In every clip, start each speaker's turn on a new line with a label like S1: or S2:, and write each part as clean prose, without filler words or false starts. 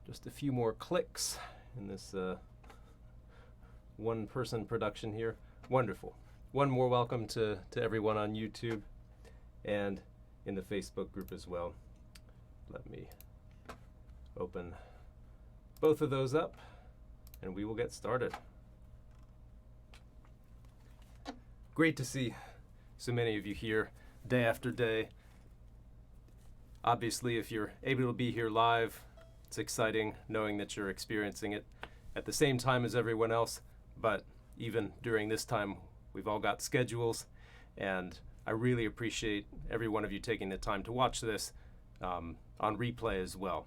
S1: Just a few more clicks in this one-person production here. Wonderful. One more welcome to everyone on YouTube and in the Facebook group as well. Let me open both of those up and we will get started. Great to see so many of you here day after day. Obviously, if you're able to be here live, it's exciting knowing that you're experiencing it at the same time as everyone else, but even during this time, we've all got schedules, and I really appreciate every one of you taking the time to watch this on replay as well.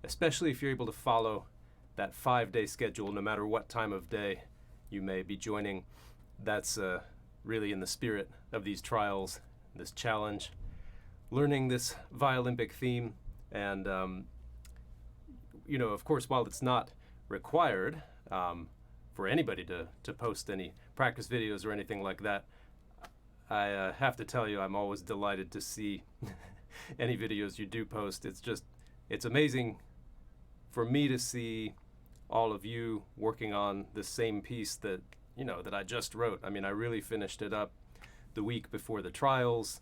S1: Especially if you're able to follow that 5-day schedule, no matter what time of day you may be joining. That's really in the spirit of these trials, this challenge, learning this Violympic theme, and you know, of course, while it's not required for anybody to post any practice videos or anything like that, I have to tell you, I'm always delighted to see any videos you do post. It's amazing for me to see all of you working on the same piece that, you know, that I just wrote. I mean, I really finished it up the week before the trials.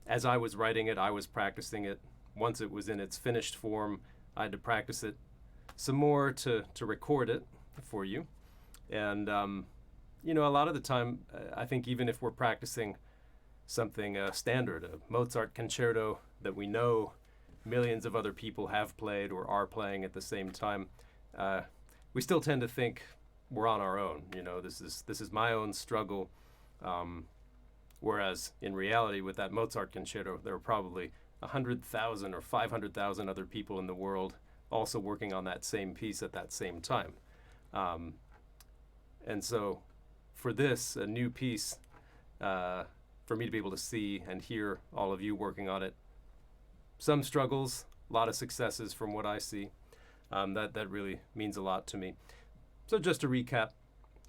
S1: As I was writing it, I was practicing it. Once it was in its finished form, I had to practice it some more to record it for you. And, you know, a lot of the time, I think even if we're practicing something standard, a Mozart concerto that we know millions of other people have played or are playing at the same time, we still tend to think we're on our own. You know, this is my own struggle. Whereas in reality, with that Mozart concerto, there were probably 100,000 or 500,000 other people in the world also working on that same piece at that same time. And so for this, a new piece, for me to be able to see and hear all of you working on it, some struggles, a lot of successes from what I see, that really means a lot to me. So just to recap,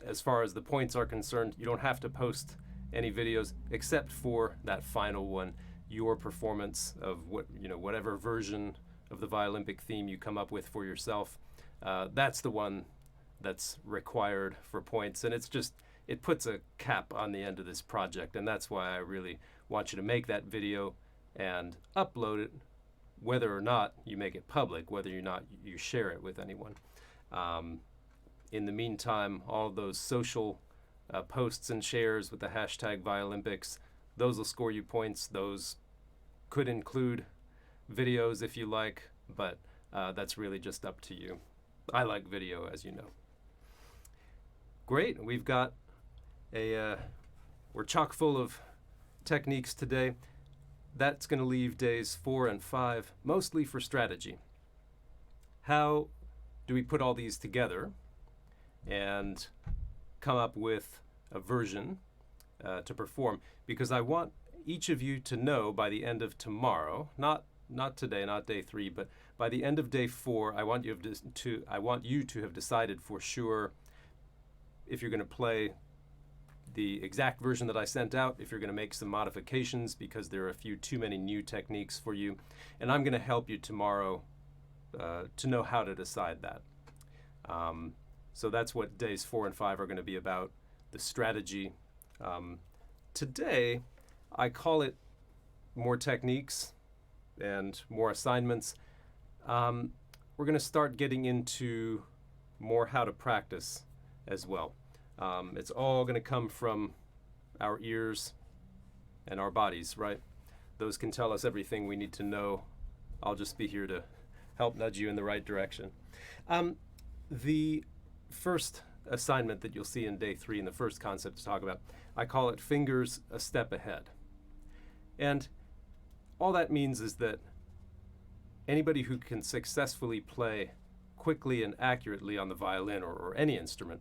S1: as far as the points are concerned, you don't have to post any videos except for that final one, your performance of whatever version of the Violympic theme you come up with for yourself. That's the one that's required for points, and it puts a cap on the end of this project, and that's why I really want you to make that video and upload it, whether or not you make it public, whether or not you share it with anyone. In the meantime, all of those social posts and shares with the hashtag Violympics, those will score you points. Those could include videos if you like, but that's really just up to you. I like video, as you know. Great, we've got we're chock full of techniques today. That's going to leave days 4 and 5 mostly for strategy. How do we put all these together and come up with a version to perform? Because I want each of you to know by the end of tomorrow, not today, not day 3, but by the end of day 4, I want you to have decided for sure if you're going to play the exact version that I sent out, if you're going to make some modifications because there are a few too many new techniques for you, and I'm going to help you tomorrow to know how to decide that. So that's what days 4 and 5 are going to be about, the strategy. Today, I call it more techniques and more assignments. We're going to start getting into more how to practice as well. It's all going to come from our ears and our bodies, right? Those can tell us everything we need to know. I'll just be here to help nudge you in the right direction. The first assignment that you'll see in day 3 and the first concept to talk about, I call it fingers a step ahead. And all that means is that anybody who can successfully play quickly and accurately on the violin or any instrument,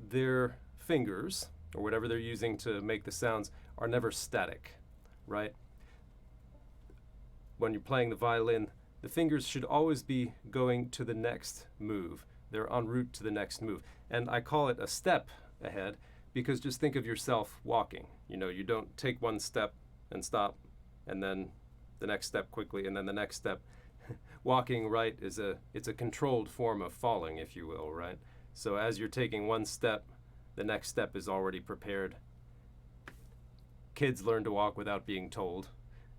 S1: their fingers, or whatever they're using to make the sounds, are never static, right? When you're playing the violin, the fingers should always be going to the next move. They're en route to the next move. And I call it a step ahead because just think of yourself walking. You know, you don't take one step and stop, and then the next step quickly, and then the next step. walking right is it's a controlled form of falling, if you will, right? So as you're taking one step, the next step is already prepared. Kids learn to walk without being told,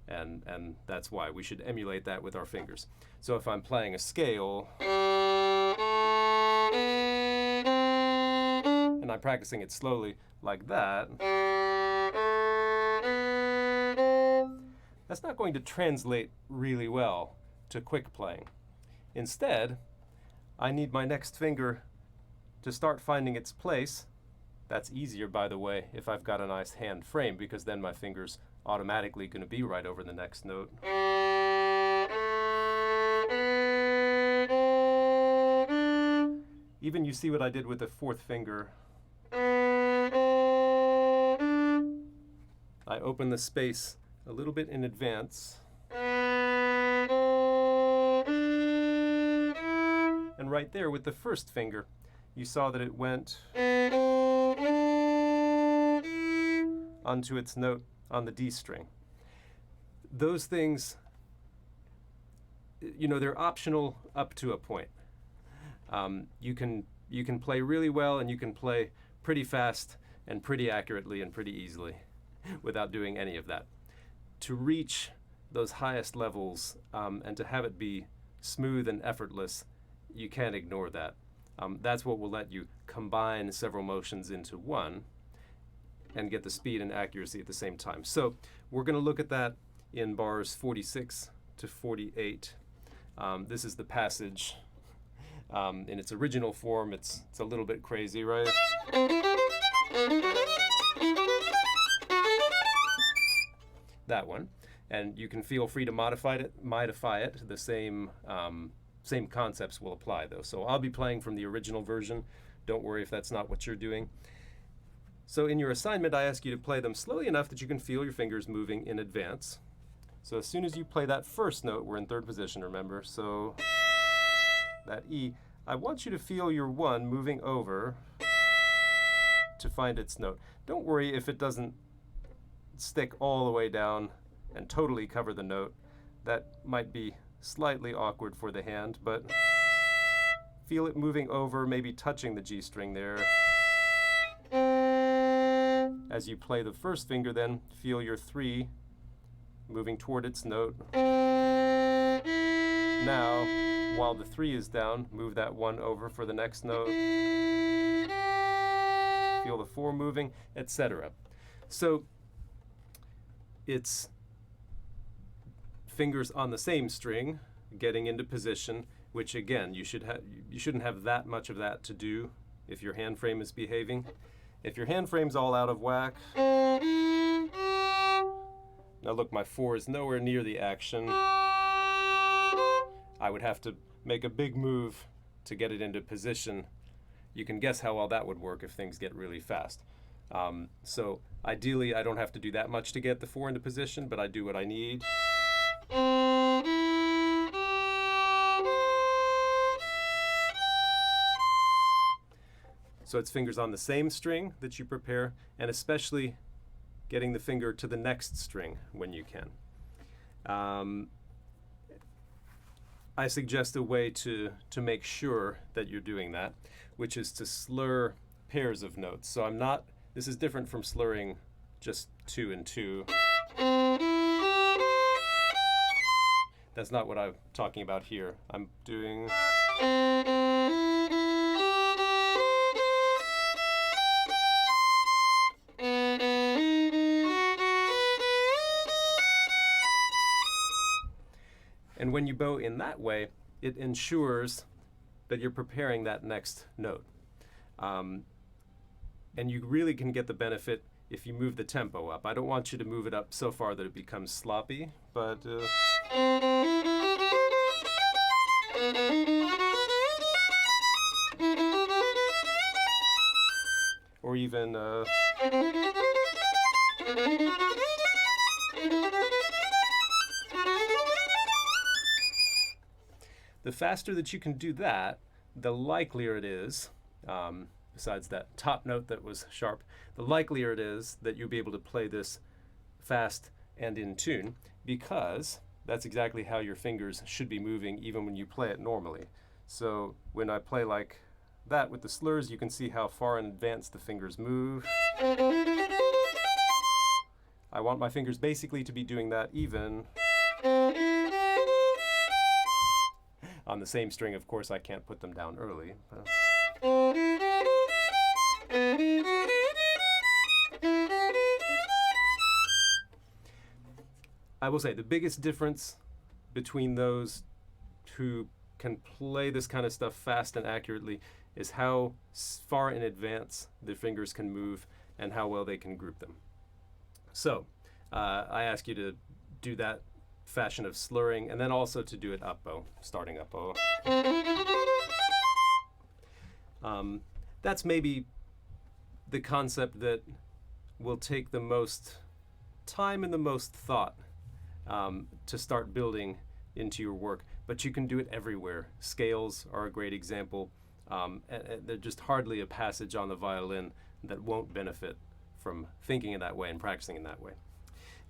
S1: and that's why we should emulate that with our fingers. So if I'm playing a scale, and I'm practicing it slowly like that, that's not going to translate really well to quick playing. Instead, I need my next finger to start finding its place. That's easier, by the way, if I've got a nice hand frame, because then my finger's automatically going to be right over the next note. Even you see what I did with the fourth finger. I open the space a little bit in advance. And right there with the first finger, you saw that it went onto its note on the D string. Those things, you know, they're optional up to a point. You can play really well, and you can play pretty fast and pretty accurately and pretty easily without doing any of that. To reach those highest levels and to have it be smooth and effortless, you can't ignore that. That's what will let you combine several motions into one and get the speed and accuracy at the same time. So we're going to look at that in bars 46 to 48. This is the passage in its original form. It's a little bit crazy, right? That one. And you can feel free to modify it. The same concepts will apply, though. So I'll be playing from the original version. Don't worry if that's not what you're doing. So in your assignment, I ask you to play them slowly enough that you can feel your fingers moving in advance. So as soon as you play that first note, we're in third position, remember? So that E, I want you to feel your one moving over to find its note. Don't worry if it doesn't stick all the way down and totally cover the note. That might be slightly awkward for the hand, but feel it moving over, maybe touching the G string there. As you play the first finger, then feel your 3 moving toward its note. Now, while the 3 is down, move that 1 over for the next note. Feel the 4 moving, etc. So it's fingers on the same string getting into position, which again, you shouldn't have that much of that to do if your hand frame is behaving. If your hand frame's all out of whack, now look, my 4 is nowhere near the action. I would have to make a big move to get it into position. You can guess how well that would work if things get really fast. So ideally, I don't have to do that much to get the 4 into position, but I do what I need. So it's fingers on the same string that you prepare, and especially getting the finger to the next string when you can. I suggest a way to make sure that you're doing that, which is to slur pairs of notes. So this is different from slurring just 2 and 2. That's not what I'm talking about here. I'm doing... And when you bow in that way, it ensures that you're preparing that next note. And you really can get the benefit if you move the tempo up. I don't want you to move it up so far that it becomes sloppy, but... or even... The faster that you can do that, the likelier it is, besides that top note that was sharp, the likelier it is that you'll be able to play this fast and in tune, because that's exactly how your fingers should be moving even when you play it normally. So when I play like that with the slurs, you can see how far in advance the fingers move. I want my fingers basically to be doing that even on the same string. Of course, I can't put them down early. I will say the biggest difference between those who can play this kind of stuff fast and accurately is how far in advance the fingers can move and how well they can group them. So I ask you to do that fashion of slurring, and then also to do it up bow, starting up bow. That's maybe the concept that will take the most time and the most thought to start building into your work, but you can do it everywhere. Scales are a great example. And there's just hardly a passage on the violin that won't benefit from thinking in that way and practicing in that way.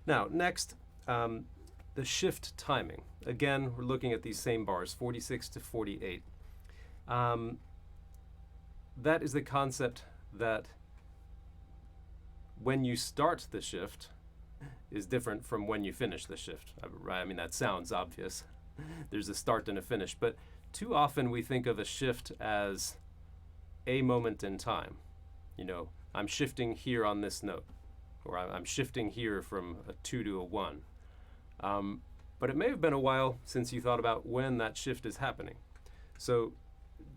S1: Now, next, the shift timing. Again, we're looking at these same bars, 46 to 48. That is the concept that when you start the shift is different from when you finish the shift. I mean, that sounds obvious. There's a start and a finish, but too often we think of a shift as a moment in time. You know, I'm shifting here on this note, or I'm shifting here from a 2 to a 1. But it may have been a while since you thought about when that shift is happening. So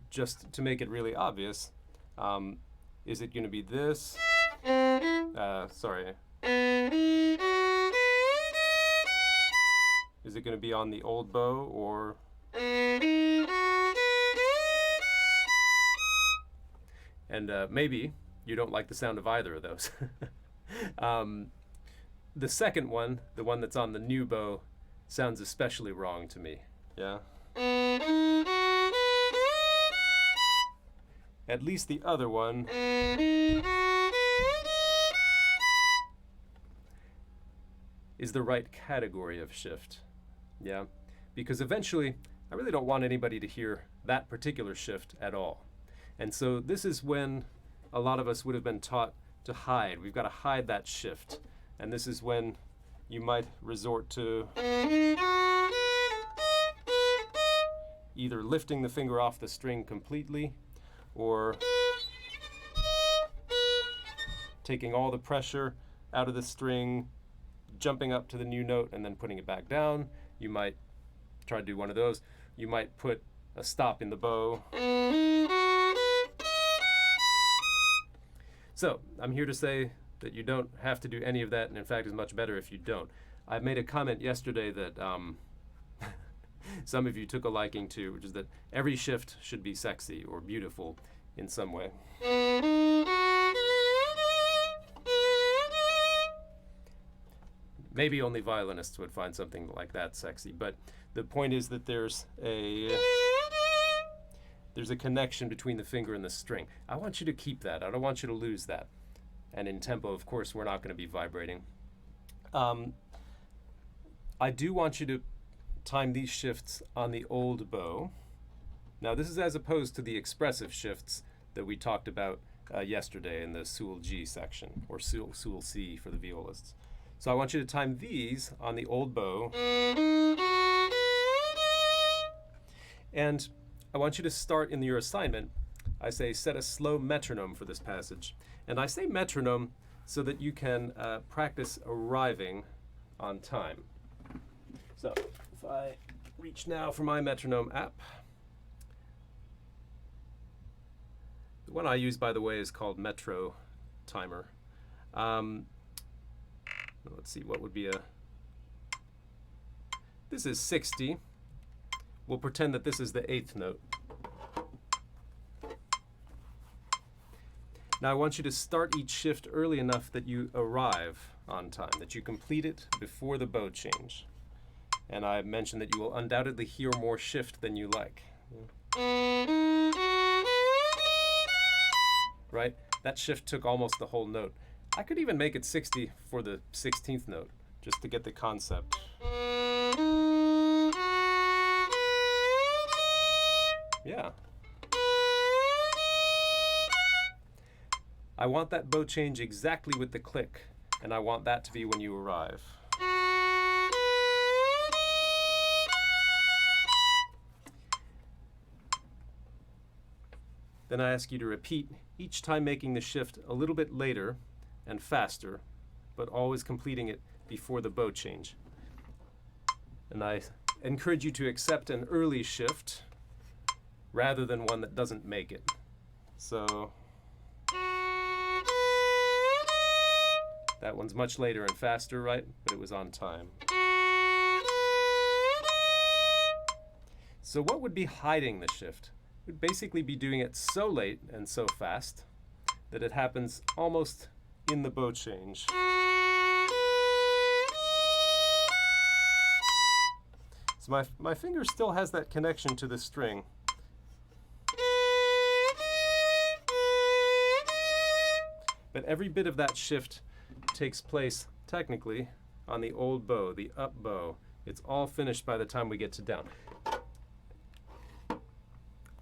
S1: just to make it really obvious, is it going to be this? Sorry. Is it going to be on the old bow, or and maybe you don't like the sound of either of those. The second one, the one that's on the new bow, sounds especially wrong to me. Yeah. At least the other one is the right category of shift. Yeah, because eventually I really don't want anybody to hear that particular shift at all. And so this is when a lot of us would have been taught to hide. We've got to hide that shift. And this is when you might resort to either lifting the finger off the string completely, or taking all the pressure out of the string, jumping up to the new note and then putting it back down. You might try to do one of those. You might put a stop in the bow. So I'm here to say that you don't have to do any of that, and in fact it's much better if you don't. I made a comment yesterday that some of you took a liking to, which is that every shift should be sexy or beautiful in some way. Maybe only violinists would find something like that sexy, but the point is that there's a connection between the finger and the string. I want you to keep that. I don't want you to lose that. And in tempo, of course, we're not going to be vibrating. I do want you to time these shifts on the old bow. Now, this is as opposed to the expressive shifts that we talked about yesterday in the Sul G section, or Sul C for the violists. So I want you to time these on the old bow. And I want you to start in your assignment. I say set a slow metronome for this passage. And I say metronome so that you can practice arriving on time. So if I reach now for my metronome app. The one I use, by the way, is called Metro Timer. Let's see, what would be a... This is 60. We'll pretend that this is the 8th note. Now I want you to start each shift early enough that you arrive on time, that you complete it before the bow change. And I mentioned that you will undoubtedly hear more shift than you like. Right? That shift took almost the whole note. I could even make it 60 for the 16th note, just to get the concept. Yeah. I want that bow change exactly with the click, and I want that to be when you arrive. Then I ask you to repeat, each time making the shift a little bit later and faster, but always completing it before the bow change. And I encourage you to accept an early shift rather than one that doesn't make it. So that one's much later and faster, right? But it was on time. So what would be hiding the shift? It would basically be doing it so late and so fast that it happens almost in the bow change. So my finger still has that connection to the string. But every bit of that shift takes place technically on the old bow, the up bow. It's all finished by the time we get to down.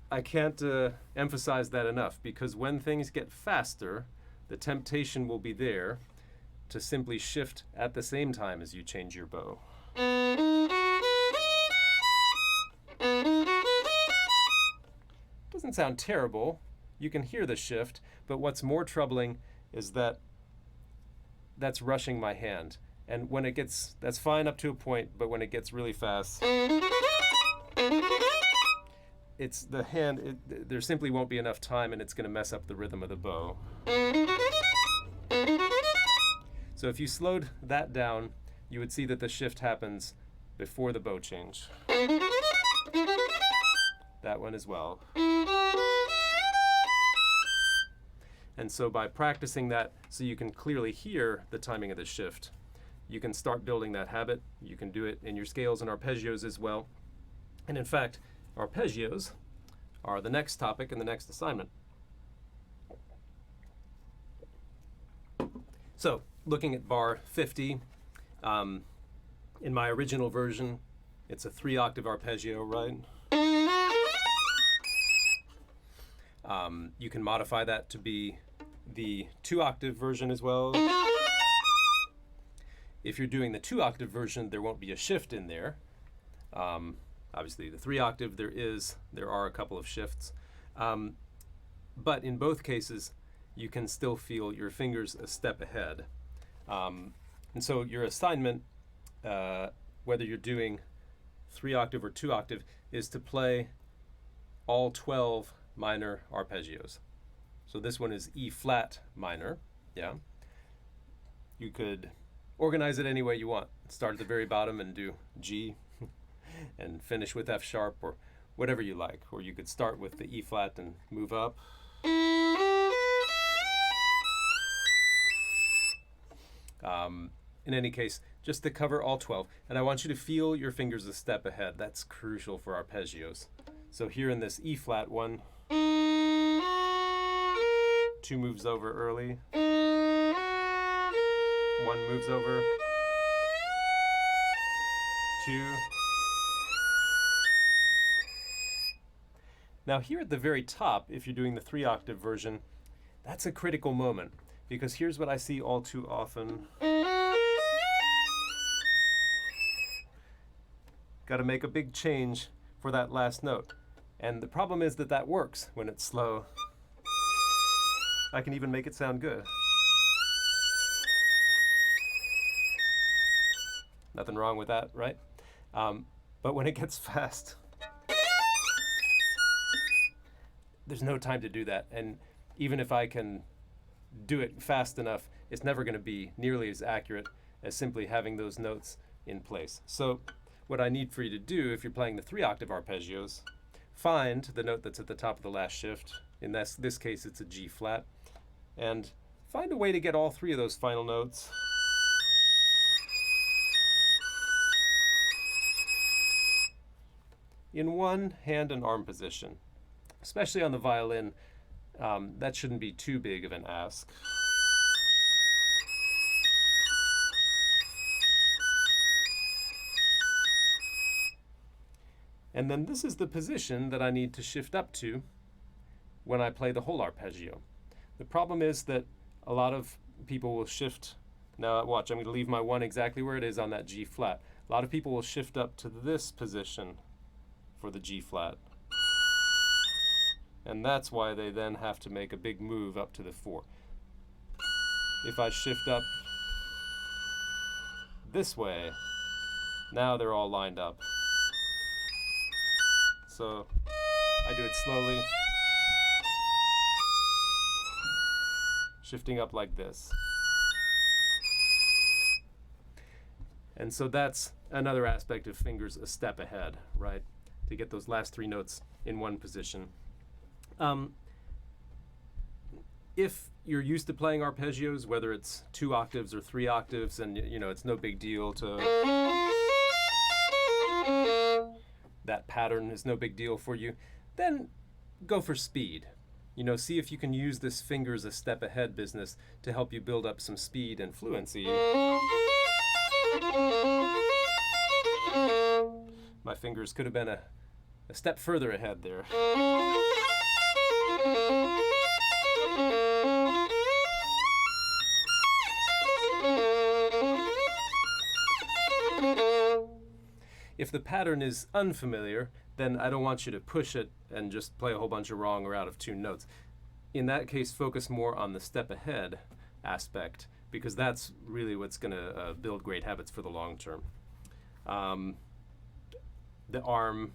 S1: I can't emphasize that enough, because when things get faster, the temptation will be there to simply shift at the same time as you change your bow. Doesn't sound terrible. You can hear the shift, but what's more troubling is that that's rushing my hand. And when it gets, that's fine up to a point, but when it gets really fast, it's the hand, there simply won't be enough time, and it's going to mess up the rhythm of the bow. So if you slowed that down, you would see that the shift happens before the bow change. That one as well. And so by practicing that so you can clearly hear the timing of the shift, you can start building that habit. You can do it in your scales and arpeggios as well. And in fact, arpeggios are the next topic in the next assignment. So, looking at bar 50, in my original version, it's a 3-octave arpeggio, right? You can modify that to be the 2-octave version as well. If you're doing the 2-octave version, there won't be a shift in there. Obviously, the 3-octave, there are a couple of shifts. But in both cases, you can still feel your fingers a step ahead. And so your assignment, whether you're doing 3-octave or 2-octave, is to play all 12 minor arpeggios. So this one is E flat minor, yeah. You could organize it any way you want. Start at the very bottom and do G and finish with F sharp, or whatever you like. Or you could start with the E flat and move up. In any case, just to cover all 12. And I want you to feel your fingers a step ahead. That's crucial for arpeggios. So here in this E flat one, 2 moves over early, 1 moves over, 2. Now here at the very top, if you're doing the 3-octave version, that's a critical moment, because here's what I see all too often. Got to make a big change for that last note. And the problem is that that works when it's slow. I can even make it sound good. Nothing wrong with that, right? But when it gets fast, there's no time to do that. And even if I can do it fast enough, it's never going to be nearly as accurate as simply having those notes in place. So what I need for you to do, if you're playing the 3-octave arpeggios, find the note that's at the top of the last shift. In this case, it's a G flat. And find a way to get all 3 of those final notes in one hand and arm position. Especially on the violin, that shouldn't be too big of an ask. And then this is the position that I need to shift up to when I play the whole arpeggio. The problem is that a lot of people will shift. Now watch, I'm going to leave my 1 exactly where it is on that G flat. A lot of people will shift up to this position for the G flat. And that's why they then have to make a big move up to the 4. If I shift up this way, now they're all lined up. So I do it slowly, shifting up like this. And so that's another aspect of fingers a step ahead, right? To get those last 3 notes in one position. If you're used to playing arpeggios, whether it's 2 octaves or 3 octaves, and you know it's no big deal to that pattern is no big deal for you, then go for speed. You know, see if you can use this fingers a step ahead business to help you build up some speed and fluency. My fingers could have been a step further ahead there. If the pattern is unfamiliar, then I don't want you to push it and just play a whole bunch of wrong or out of tune notes. In that case, focus more on the step ahead aspect, because that's really what's going to build great habits for the long term. The arm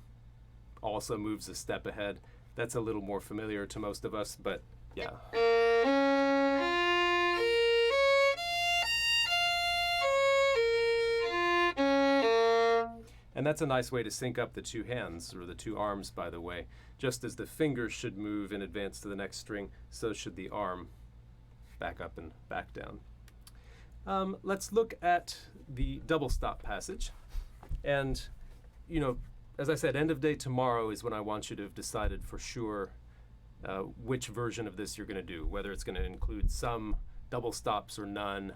S1: also moves a step ahead. That's a little more familiar to most of us, but yeah. And that's a nice way to sync up the 2 hands, or the 2 arms, by the way. Just as the fingers should move in advance to the next string, so should the arm back up and back down. Let's look at the double stop passage. And, you know, as I said, end of day tomorrow is when I want you to have decided for sure which version of this you're going to do, whether it's going to include some double stops or none,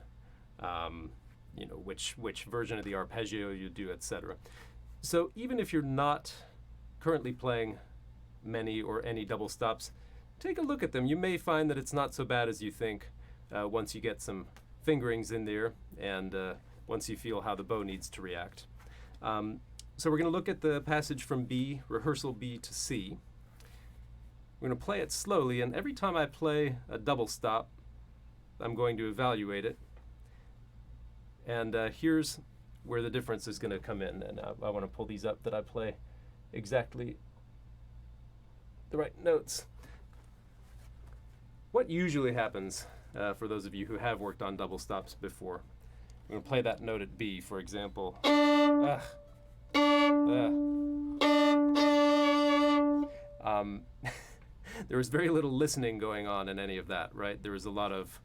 S1: you know, which version of the arpeggio you do, etc. So even if you're not currently playing many or any double stops, take a look at them. You may find that it's not so bad as you think once you get some fingerings in there and once you feel how the bow needs to react. So we're going to look at the passage from B, rehearsal B to C. We're going to play it slowly, and every time I play a double stop, I'm going to evaluate it. And here's where the difference is going to come in. And I want to pull these up that I play exactly the right notes. What usually happens, for those of you who have worked on double stops before, I'm going to play that note at B, for example. There was very little listening going on in any of that, right? There was a lot of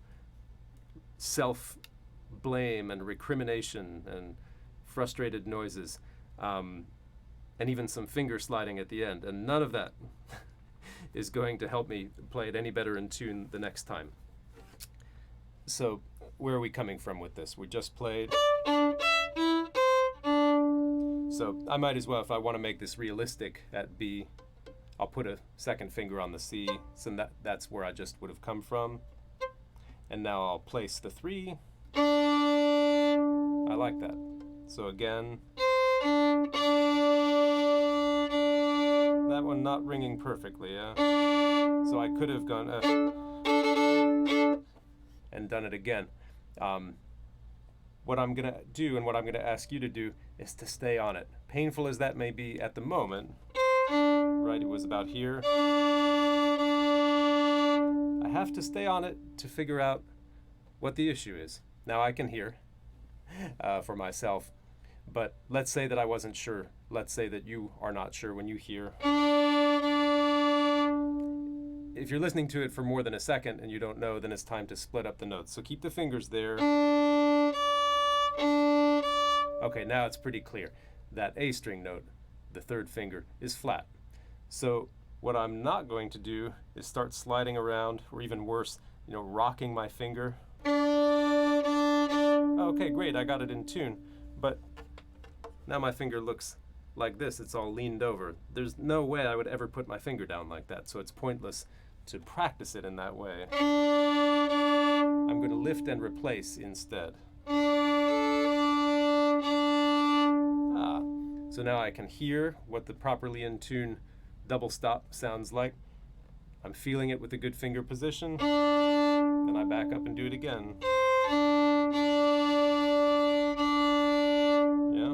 S1: self-blame and recrimination and frustrated noises, and even some finger sliding at the end, and none of that is going to help me play it any better in tune the next time. So where are we coming from with this? We just played. So I might as well, if I want to make this realistic at B, I'll put a second finger on the C, so that's where I just would have come from. And now I'll place the 3. I like that. So again, that one not ringing perfectly, yeah? So I could have gone and done it again. What I'm going to do and what I'm going to ask you to do is to stay on it. Painful as that may be at the moment, right, it was about here. I have to stay on it to figure out what the issue is. Now I can hear for myself, but let's say that I wasn't sure. Let's say that you are not sure when you hear. If you're listening to it for more than a second and you don't know, then it's time to split up the notes. So keep the fingers there. Okay, now it's pretty clear. That A string note, the 3rd finger, is flat. So what I'm not going to do is start sliding around, or even worse, you know, rocking my finger. Okay, great, I got it in tune. But now my finger looks like this, it's all leaned over. There's no way I would ever put my finger down like that, so it's pointless to practice it in that way. I'm going to lift and replace instead. So now I can hear what the properly in tune double stop sounds like. I'm feeling it with a good finger position. Then I back up and do it again. Yeah.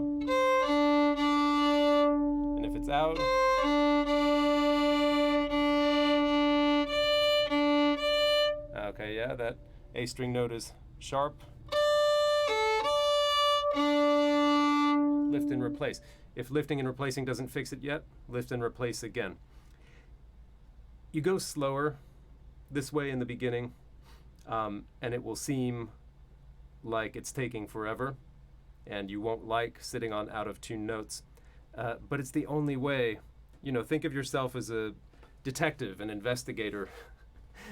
S1: And if it's out, okay, yeah, that A string note is sharp. Lift and replace. If lifting and replacing doesn't fix it yet, lift and replace again. You go slower this way in the beginning, and it will seem like it's taking forever, and you won't like sitting on out of tune notes, but it's the only way. You know, think of yourself as a detective, an investigator,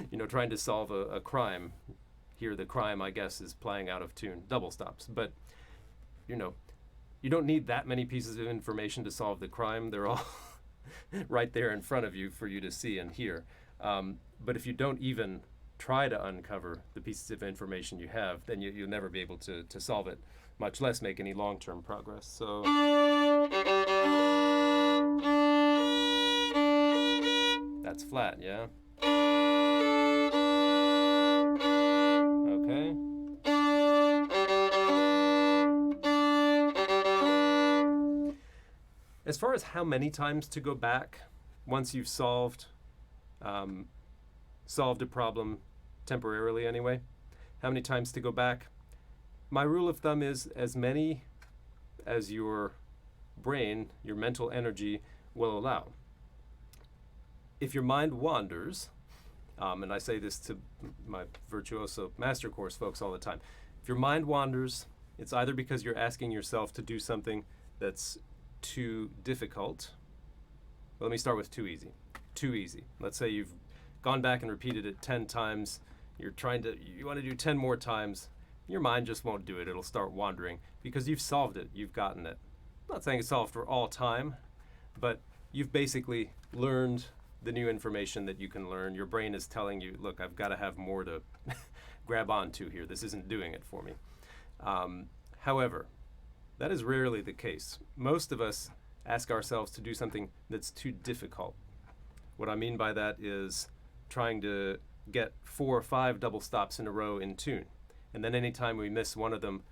S1: you know, trying to solve a crime. Here the crime, I guess, is playing out of tune, double stops, but you know, you don't need that many pieces of information to solve the crime. They're all right there in front of you for you to see and hear. But if you don't even try to uncover the pieces of information you have, then you'll never be able to solve it, much less make any long-term progress. So that's flat, yeah? Okay. As far as how many times to go back once you've solved a problem temporarily anyway, how many times to go back? My rule of thumb is as many as your brain, your mental energy will allow. If your mind wanders, and I say this to my Virtuoso Master Course folks all the time, if your mind wanders, it's either because you're asking yourself to do something that's too difficult. Well, let me start with too easy. Too easy. Let's say you've gone back and repeated it 10 times. You want to do 10 more times. Your mind just won't do it. It'll start wandering because you've solved it. You've gotten it. I'm not saying it's solved for all time, but you've basically learned the new information that you can learn. Your brain is telling you, look, I've got to have more to grab onto here. This isn't doing it for me. However, that is rarely the case. Most of us ask ourselves to do something that's too difficult. What I mean by that is trying to get 4 or 5 double stops in a row in tune. And then anytime we miss one of them,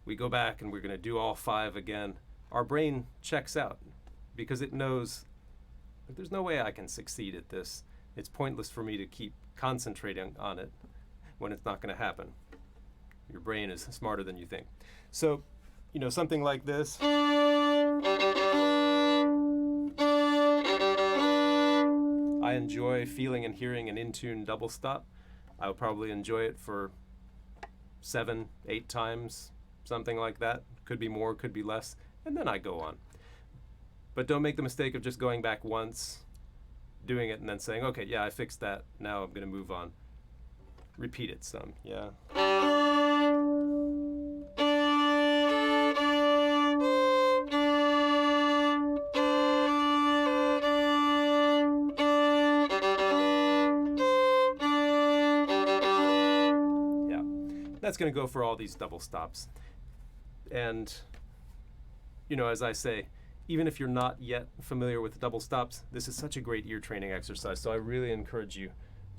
S1: we go back and we're going to do all 5 again. Our brain checks out because it knows that there's no way I can succeed at this. It's pointless for me to keep concentrating on it when it's not going to happen. Your brain is smarter than you think. So, you know, something like this. I enjoy feeling and hearing an in-tune double stop. I'll probably enjoy it for 7, 8 times, something like that. Could be more, could be less, and then I go on. But don't make the mistake of just going back once, doing it, and then saying, okay, yeah, I fixed that, now I'm going to move on. Repeat it some, yeah. That's going to go for all these double stops. And, you know, as I say, even if you're not yet familiar with double stops, this is such a great ear training exercise. So I really encourage you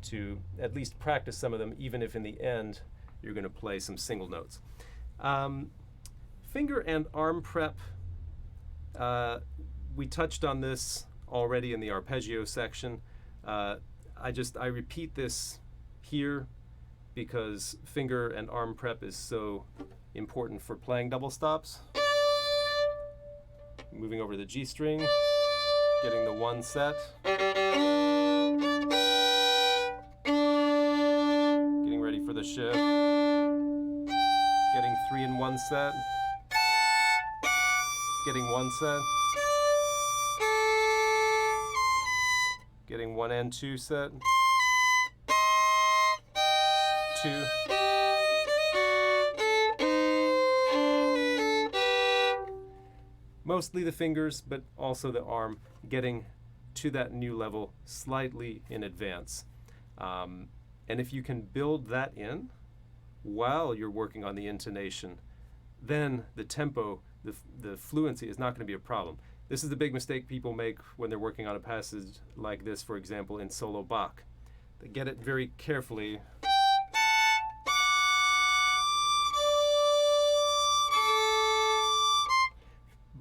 S1: to at least practice some of them, even if in the end you're going to play some single notes. Finger and arm prep. We touched on this already in the arpeggio section. I repeat this here because finger and arm prep is so important for playing double stops. Moving over the G string, getting the 1 set, getting ready for the shift, getting 3 in 1 set, getting 1 set, getting 1 and 2 set, 2, mostly the fingers, but also the arm, getting to that new level slightly in advance. And if you can build that in while you're working on the intonation, then the tempo, the fluency is not going to be a problem. This is the big mistake people make when they're working on a passage like this, for example, in solo Bach. They get it very carefully.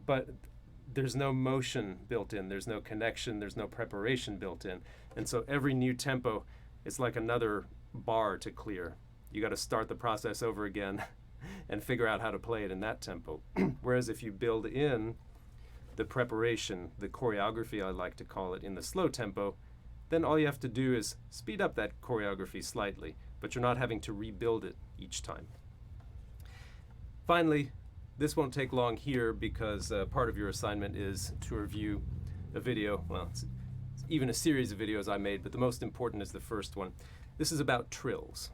S1: But there's no motion built in, there's no connection, there's no preparation built in. And so every new tempo is like another bar to clear. You got to start the process over again and figure out how to play it in that tempo. Whereas if you build in the preparation, the choreography I like to call it, in the slow tempo, then all you have to do is speed up that choreography slightly, but you're not having to rebuild it each time. Finally, this won't take long here because part of your assignment is to review a video. Well, it's even a series of videos I made, but the most important is the first one. This is about trills.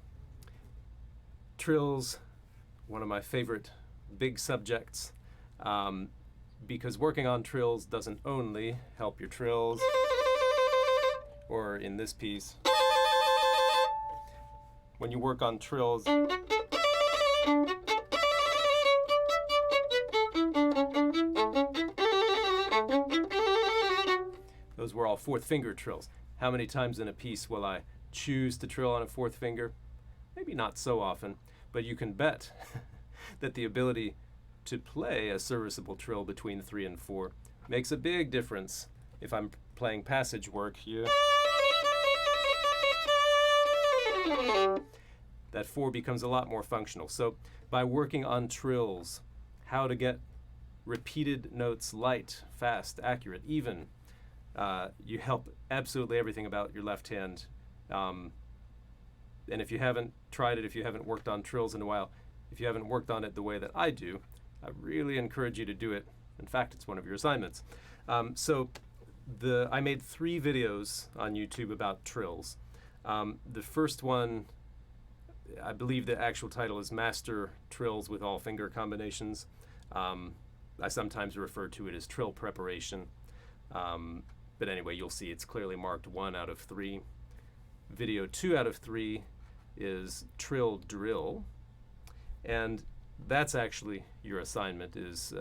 S1: Trills, one of my favorite big subjects, because working on trills doesn't only help your trills, or in this piece, when you work on trills, those were all fourth finger trills. How many times in a piece will I choose to trill on a fourth finger? Maybe not so often, but you can bet that the ability to play a serviceable trill between 3 and 4 makes a big difference. If I'm playing passage work here, that 4 becomes a lot more functional. So by working on trills, how to get repeated notes light, fast, accurate, even, you help absolutely everything about your left hand. And if you haven't tried it, if you haven't worked on trills in a while, if you haven't worked on it the way that I do, I really encourage you to do it. In fact, it's one of your assignments. I made 3 videos on YouTube about trills. The first one, I believe the actual title is Master Trills with All Finger Combinations. I sometimes refer to it as Trill Preparation. But anyway, you'll see it's clearly marked 1 out of 3. Video 2 out of 3 is Trill Drill. And that's actually your assignment, is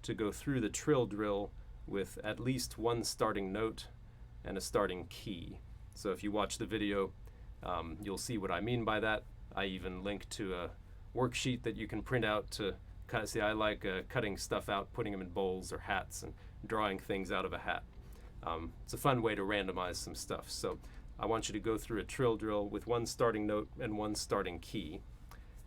S1: to go through the Trill Drill with at least 1 starting note and a starting key. So if you watch the video, you'll see what I mean by that. I even link to a worksheet that you can print out to kind of see. I like cutting stuff out, putting them in bowls or hats, and drawing things out of a hat. It's a fun way to randomize some stuff. So I want you to go through a Trill Drill with 1 starting note and 1 starting key.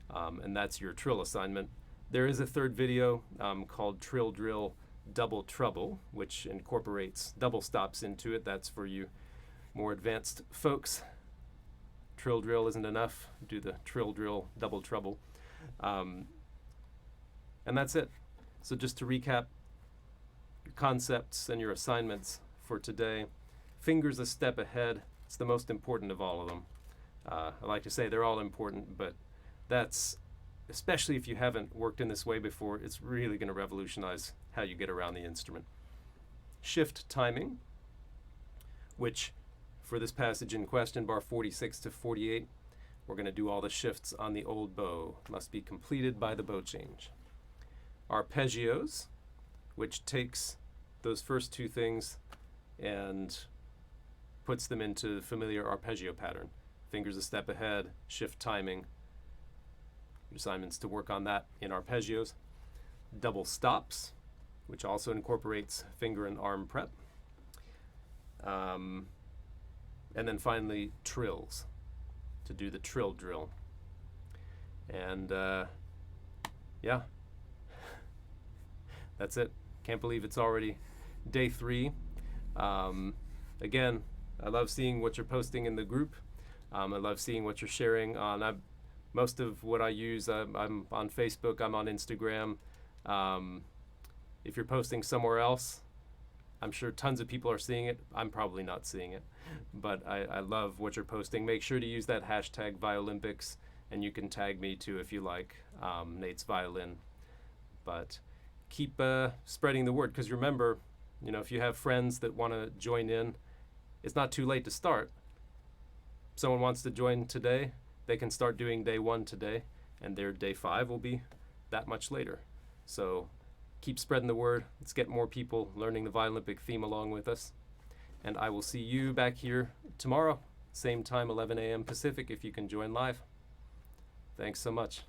S1: And that's your trill assignment. There is a 3rd video called Trill Drill Double Trouble, which incorporates double stops into it. That's for you more advanced folks. Trill Drill isn't enough. Do the Trill Drill Double Trouble. And that's it. So just to recap, your concepts and your assignments for today. Fingers a step ahead. It's the most important of all of them. I like to say they're all important, but that's, especially if you haven't worked in this way before, it's really going to revolutionize how you get around the instrument. Shift timing, which for this passage in question, bar 46 to 48, we're going to do all the shifts on the old bow. Must be completed by the bow change. Arpeggios, which takes those first 2 things and puts them into the familiar arpeggio pattern. Fingers a step ahead, shift timing. Assignments to work on that in arpeggios. Double stops, which also incorporates finger and arm prep. And then finally, trills, to do the trill drill. And yeah, that's it. Can't believe it's already day 3. Again, I love seeing what you're posting in the group. I love seeing what you're sharing on. Most of what I use, I'm on Facebook, I'm on Instagram. If you're posting somewhere else, I'm sure tons of people are seeing it. I'm probably not seeing it, but I love what you're posting. Make sure to use that hashtag Violympics, and you can tag me too if you like, Nate's Violin. But keep spreading the word, because remember, if you have friends that want to join in, it's not too late to start. If someone wants to join today, they can start doing day 1 today, and their day 5 will be that much later. So keep spreading the word. Let's get more people learning the Violympic theme along with us. And I will see you back here tomorrow, same time, 11 a.m. Pacific, if you can join live. Thanks so much.